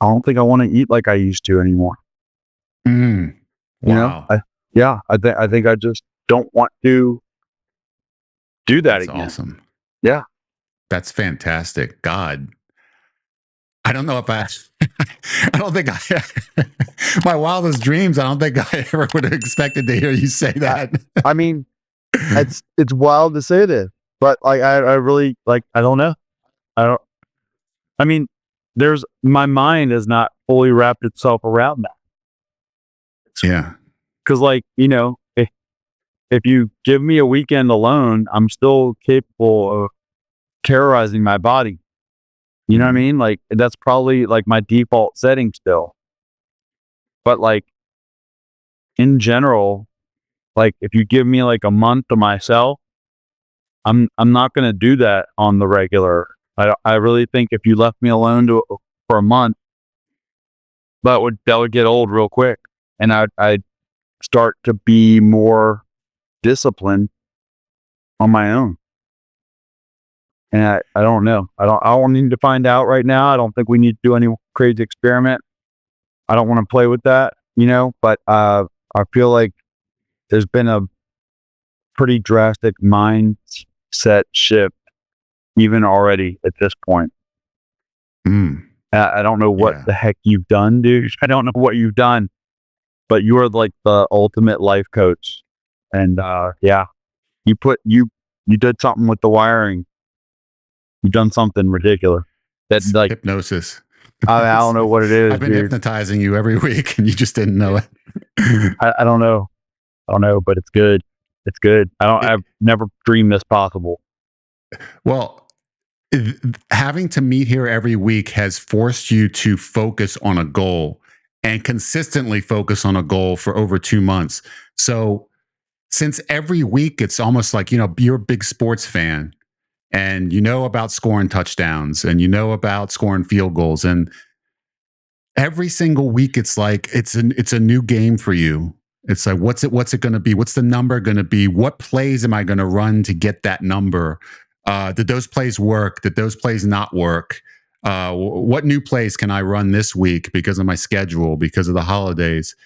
I don't think I want to eat like I used to anymore. Mm, You know, wow. I think I just don't want to do that That's again. awesome. Yeah. That's fantastic. God, I don't know if I, I don't think I, my wildest dreams, I don't think I ever would have expected to hear you say I, that. I mean, it's wild to say this, but like I really like I don't know. I don't. I mean, there's my mind has not fully wrapped itself around that. Yeah. Because like if you give me a weekend alone, I'm still capable of terrorizing my body. You know what I Mhm. mean? Like that's probably like my default setting still. But like in general, like if you give me like a month to myself, I'm not gonna do that on the regular. I really think if you left me alone for a month, that would get old real quick, and I'd start to be more disciplined on my own. And I don't know. I don't need to find out right now. I don't think we need to do any crazy experiment. I don't want to play with that, but I feel like there's been a pretty drastic mindset shift even already at this point. Mm, I don't know what yeah. the heck you've done, dude. I don't know what you've done, but you are like the ultimate life coach. And yeah, you put you did something with the wiring. You've done something ridiculous. That It's like hypnosis. I don't know what it I've is, been dude. hypnotizing you every week and you just didn't know it. I don't know. I don't know, but it's good. It's good. I've never dreamed this possible. Well, having to meet here every week has forced you to focus on a goal and consistently focus on a goal for over 2 months. So, since every week it's almost like, you're a big sports fan and you know about scoring touchdowns and you know about scoring field goals. And every single week it's like it's a new game for you. It's like what's it going to be? What's the number going to be? What plays am I going to run to get that number? Did those plays work? Did those plays not work? What new plays can I run this week because of my schedule, because of the holidays?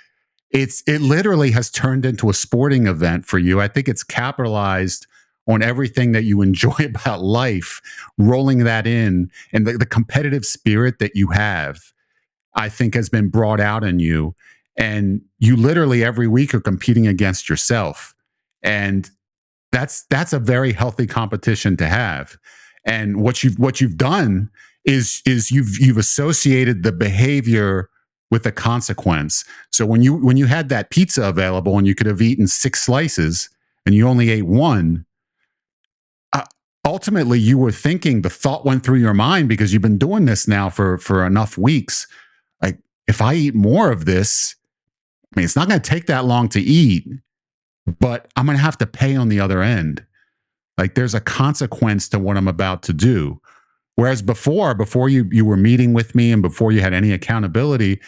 It literally has turned into a sporting event for you. I think it's capitalized on everything that you enjoy about life, rolling that in, and the competitive spirit that you have, I think, has been brought out in you. And you literally every week are competing against yourself. And that's a very healthy competition to have. And what you've done is you've associated the behavior with the consequence. So when you had that pizza available and you could have eaten 6 slices and you only ate one, uh, ultimately you were thinking, the thought went through your mind because you've been doing this now for enough weeks, like, if I eat more of this, I mean, it's not going to take that long to eat, but I'm going to have to pay on the other end. Like, there's a consequence to what I'm about to do. Whereas before you were meeting with me and before you had any accountability,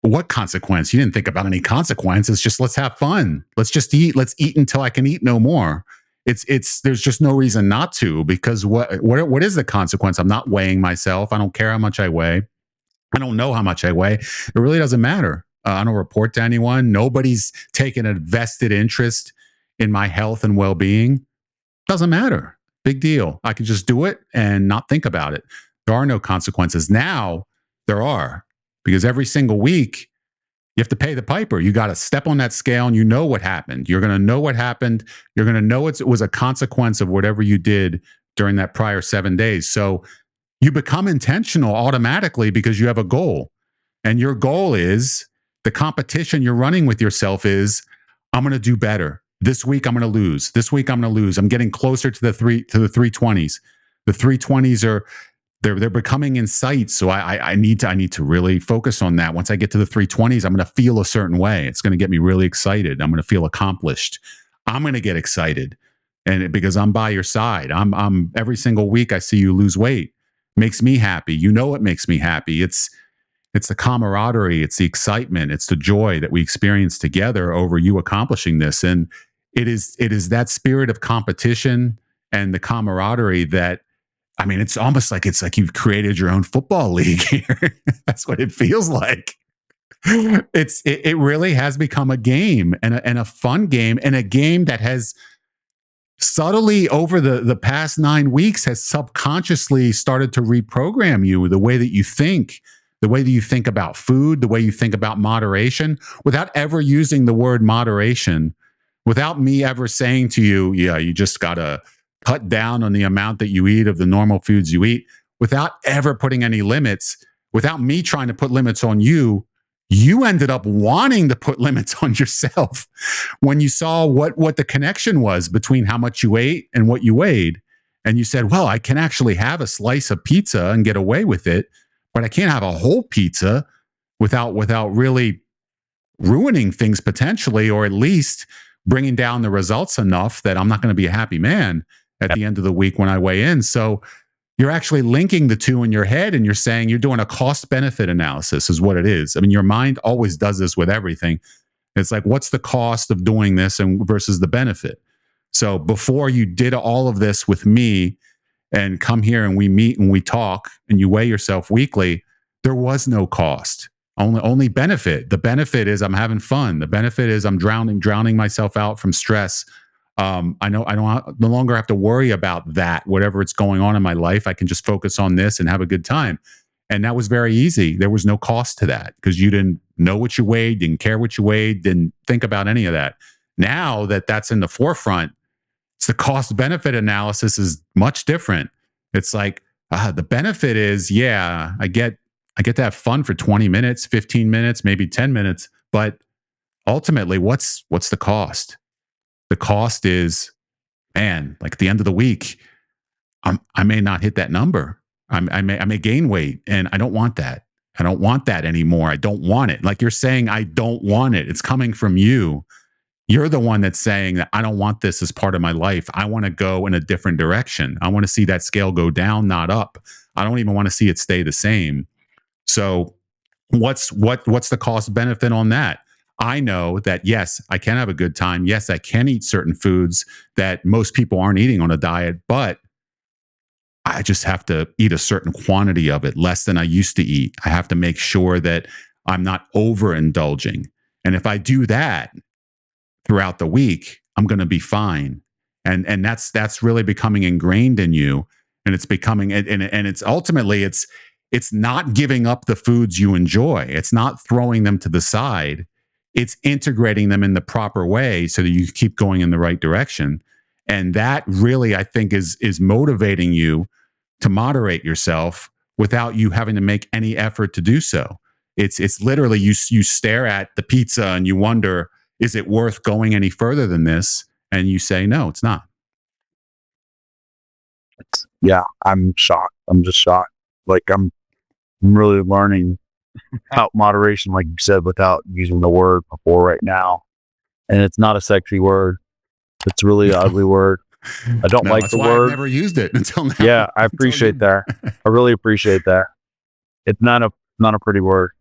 what consequence? You didn't think about any consequence. It's just, let's have fun. Let's just eat. Let's eat until I can eat no more. It's there's just no reason not to, because what is the consequence? I'm not weighing myself. I don't care how much I weigh. I don't know how much I weigh. It really doesn't matter. I don't report to anyone. Nobody's taken a vested interest in my health and well being. Doesn't matter. Big deal. I can just do it and not think about it. There are no consequences. Now there are, because every single week you have to pay the piper. You got to step on that scale and you know what happened. You're going to know what happened. You're going to know it was a consequence of whatever you did during that prior 7 days. So you become intentional automatically because you have a goal. And your goal is, the competition you're running with yourself is, I'm going to do better. This week I'm going to lose. This week I'm going to lose. I'm getting closer to the 320s. The 320s are, they're becoming in sight. So I need to really focus on that. Once I get to the 320s, I'm going to feel a certain way. It's going to get me really excited. I'm going to feel accomplished. I'm going to get excited, and because I'm by your side. I'm every single week I see you lose weight. Makes me happy. You know, it makes me happy. It's the camaraderie, it's the excitement, it's the joy that we experience together over you accomplishing this. And it is that spirit of competition and the camaraderie that I mean, it's almost like you've created your own football league here. That's what it feels like. It really has become a game, and a fun game, and a game that has subtly over the past 9 weeks has subconsciously started to reprogram you, the way that you think, the way that you think about food, the way you think about moderation, without ever using the word moderation, without me ever saying to you, yeah, you just gotta cut down on the amount that you eat of the normal foods you eat, without ever putting any limits, without me trying to put limits on you. You ended up wanting to put limits on yourself when you saw what the connection was between how much you ate and what you weighed. And you said, well, I can actually have a slice of pizza and get away with it, but I can't have a whole pizza without really ruining things potentially, or at least bringing down the results enough that I'm not going to be a happy man at the end of the week when I weigh in. So you're actually linking the two in your head, and you're saying you're doing a cost benefit analysis is what it is. I mean, your mind always does this with everything. It's like, what's the cost of doing this and versus the benefit? So before you did all of this with me and come here and we meet and we talk and you weigh yourself weekly, there was no cost. Only benefit. The benefit is I'm having fun. The benefit is I'm drowning myself out from stress. I know I don't no longer have to worry about that. Whatever it's going on in my life, I can just focus on this and have a good time. And that was very easy. There was no cost to that because you didn't know what you weighed, didn't care what you weighed, didn't think about any of that. Now that that's in the forefront, it's the cost benefit analysis is much different. It's like the benefit is, yeah, I get to have fun for 20 minutes, 15 minutes, maybe 10 minutes, but ultimately what's the cost? The cost is, man, like at the end of the week, I may not hit that number. I may gain weight, and I don't want that. I don't want that anymore. I don't want it. Like you're saying, I don't want it. It's coming from you. You're the one that's saying that I don't want this as part of my life. I want to go in a different direction. I want to see that scale go down, not up. I don't even want to see it stay the same. So what's the cost benefit on that? I know that yes, I can have a good time. Yes, I can eat certain foods that most people aren't eating on a diet, but I just have to eat a certain quantity of it, less than I used to eat. I have to make sure that I'm not overindulging. And if I do that throughout the week, I'm going to be fine. And that's really becoming ingrained in you, and it's becoming and it's ultimately it's not giving up the foods you enjoy. It's not throwing them to the side. It's integrating them in the proper way so that you keep going in the right direction. And that really, I think, is motivating you to moderate yourself without you having to make any effort to do so. It's literally you stare at the pizza and you wonder, is it worth going any further than this? And you say, no, it's not. Yeah, I'm shocked. I'm just shocked. Like I'm really learning about moderation, like you said, without using the word before right now. And it's not a sexy word. It's really an ugly word. I don't like that's the why word. I've never used it until now. Yeah, I appreciate that. I really appreciate that. It's not a pretty word.